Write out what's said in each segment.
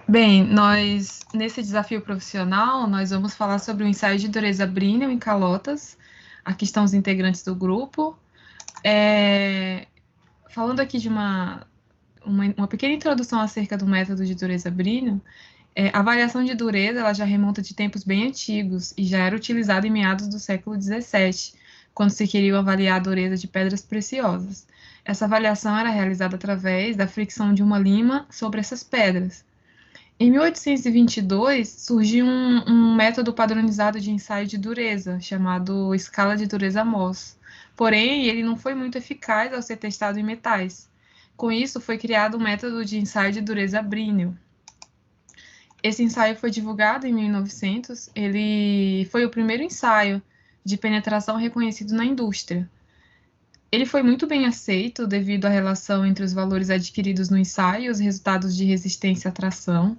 Bem, nesse desafio profissional, nós vamos falar sobre o ensaio de dureza Brinell em calotas. Aqui estão os integrantes do grupo. Falando aqui de uma pequena introdução acerca do método de dureza Brinell, a variação de dureza ela já remonta de tempos bem antigos e já era utilizada em meados do século XVII, quando se queria avaliar a dureza de pedras preciosas. Essa avaliação era realizada através da fricção de uma lima sobre essas pedras. Em 1822, surgiu um método padronizado de ensaio de dureza, chamado escala de dureza Mohs. Porém, ele não foi muito eficaz ao ser testado em metais. Com isso, foi criado o método de ensaio de dureza Brinell. Esse ensaio foi divulgado em 1900. Ele foi o primeiro ensaio de penetração reconhecido na indústria. Ele foi muito bem aceito devido à relação entre os valores adquiridos no ensaio e os resultados de resistência à tração.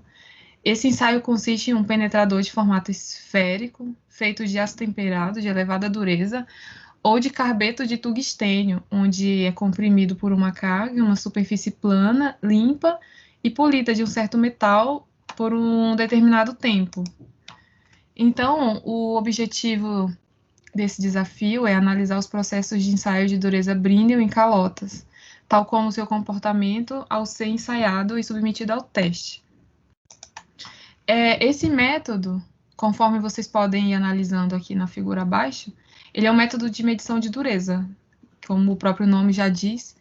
Esse ensaio consiste em um penetrador de formato esférico, feito de aço temperado de elevada dureza, ou de carbeto de tungstênio, onde é comprimido por uma carga em uma superfície plana, limpa e polida de um certo metal por um determinado tempo. Então, o objetivo desse desafio é analisar os processos de ensaio de dureza Brinell em calotas, tal como seu comportamento ao ser ensaiado e submetido ao teste. Esse método, conforme vocês podem ir analisando aqui na figura abaixo, ele é um método de medição de dureza, como o próprio nome já diz,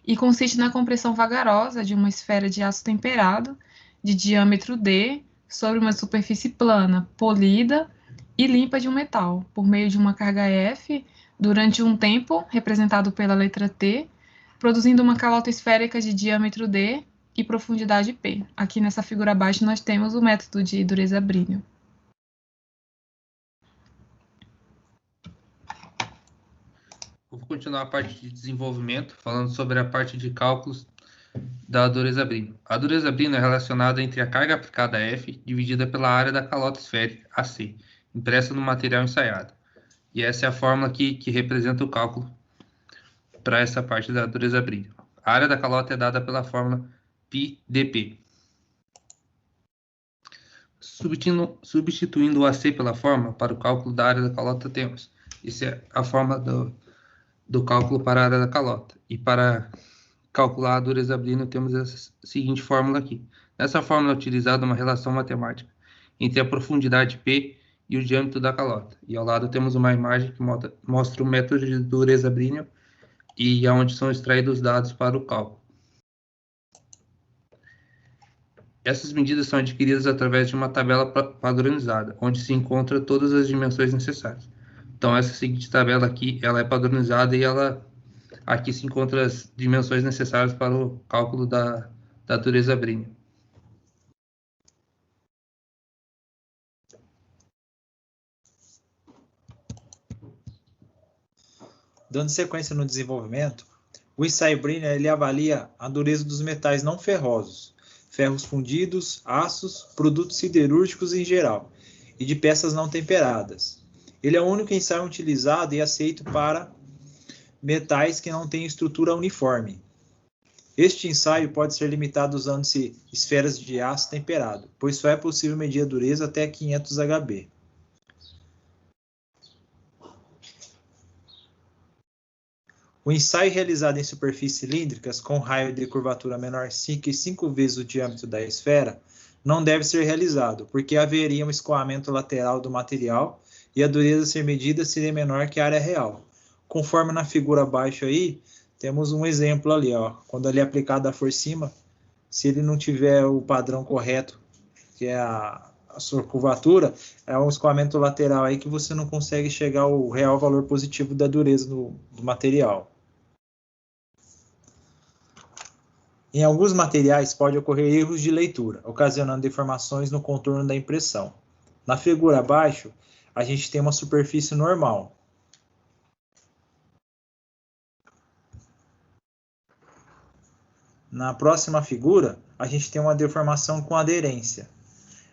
e consiste na compressão vagarosa de uma esfera de aço temperado de diâmetro D sobre uma superfície plana, polida e limpa de um metal, por meio de uma carga F, durante um tempo, representado pela letra T, produzindo uma calota esférica de diâmetro D e profundidade P. Aqui nessa figura abaixo nós temos o método de dureza Brinell. Vou continuar a parte de desenvolvimento, falando sobre a parte de cálculos da dureza Brinell. A dureza Brinell é relacionada entre a carga aplicada F dividida pela área da calota esférica, AC, impressa no material ensaiado. E essa é a fórmula que representa o cálculo para essa parte da dureza Brinell. A área da calota é dada pela fórmula πdp. Substituindo o AC pela fórmula para o cálculo da área da calota, temos. Essa é a forma do cálculo para a área da calota. E para calcular a dureza Brinell, temos essa seguinte fórmula aqui. Nessa fórmula é utilizada uma relação matemática entre a profundidade P e o diâmetro da calota. E ao lado temos uma imagem que mostra o método de dureza Brinell e aonde são extraídos os dados para o cálculo. Essas medidas são adquiridas através de uma tabela padronizada, onde se encontra todas as dimensões necessárias. Então, essa seguinte tabela aqui, ela é padronizada e aqui se encontram as dimensões necessárias para o cálculo da dureza Brinell. Dando sequência no desenvolvimento, o ensaio Brinell ele avalia a dureza dos metais não ferrosos, ferros fundidos, aços, produtos siderúrgicos em geral, e de peças não temperadas. Ele é o único ensaio utilizado e aceito para metais que não têm estrutura uniforme. Este ensaio pode ser limitado usando-se esferas de aço temperado, pois só é possível medir a dureza até 500 Hb. O ensaio realizado em superfícies cilíndricas com raio de curvatura menor que 5 vezes o diâmetro da esfera não deve ser realizado, porque haveria um escoamento lateral do material e a dureza a ser medida seria menor que a área real. Conforme na figura abaixo aí, temos um exemplo ali, ó, quando ele é aplicado a forcima, se ele não tiver o padrão correto, que é a sua curvatura, é um escoamento lateral aí que você não consegue chegar ao real valor positivo da dureza do material. Em alguns materiais pode ocorrer erros de leitura, ocasionando deformações no contorno da impressão. Na figura abaixo, a gente tem uma superfície normal. Na próxima figura, a gente tem uma deformação com aderência.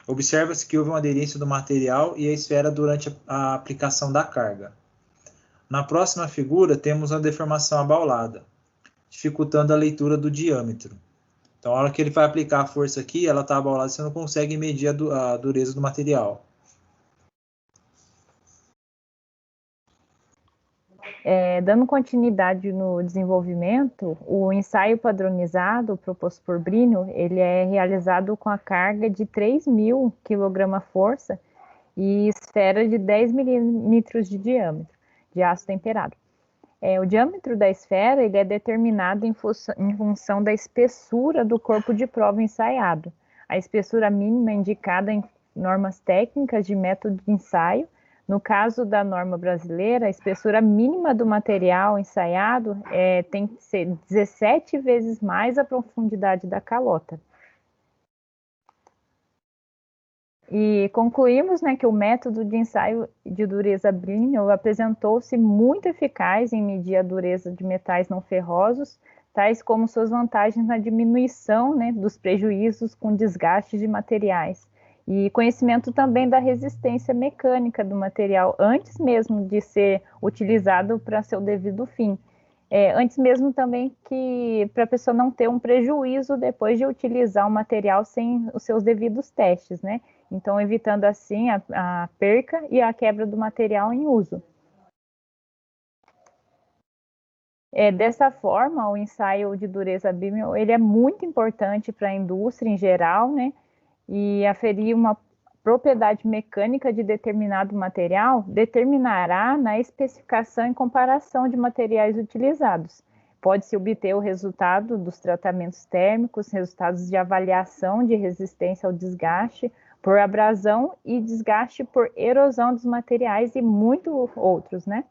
Observa-se que houve uma aderência do material e a esfera durante a aplicação da carga. Na próxima figura, temos a deformação abaulada, dificultando a leitura do diâmetro. Então, a hora que ele vai aplicar a força aqui, ela está abaulada, você não consegue medir a dureza do material. Dando continuidade no desenvolvimento, o ensaio padronizado proposto por Brino, ele é realizado com a carga de 3.000 kg-força e esfera de 10 milímetros de diâmetro, de aço temperado. O diâmetro da esfera ele é determinado em função da espessura do corpo de prova ensaiado. A espessura mínima é indicada em normas técnicas de método de ensaio. No caso da norma brasileira, a espessura mínima do material ensaiado tem que ser 17 vezes mais a profundidade da calota. E concluímos, né, que o método de ensaio de dureza Brinell apresentou-se muito eficaz em medir a dureza de metais não ferrosos, tais como suas vantagens na diminuição, né, dos prejuízos com desgaste de materiais. E conhecimento também da resistência mecânica do material, antes mesmo de ser utilizado para seu devido fim. Antes mesmo também que para a pessoa não ter um prejuízo depois de utilizar o material sem os seus devidos testes, né? Então, evitando assim a perca e a quebra do material em uso. Dessa forma, o ensaio de dureza Brinell, ele é muito importante para a indústria em geral, né? E aferir uma propriedade mecânica de determinado material determinará na especificação e comparação de materiais utilizados. Pode-se obter o resultado dos tratamentos térmicos, resultados de avaliação de resistência ao desgaste por abrasão e desgaste por erosão dos materiais e muitos outros, né?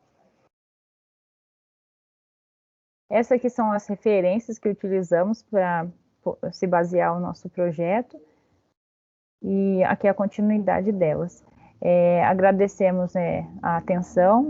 Essas aqui são as referências que utilizamos para se basear o nosso projeto. E aqui é a continuidade delas. Agradecemos a atenção.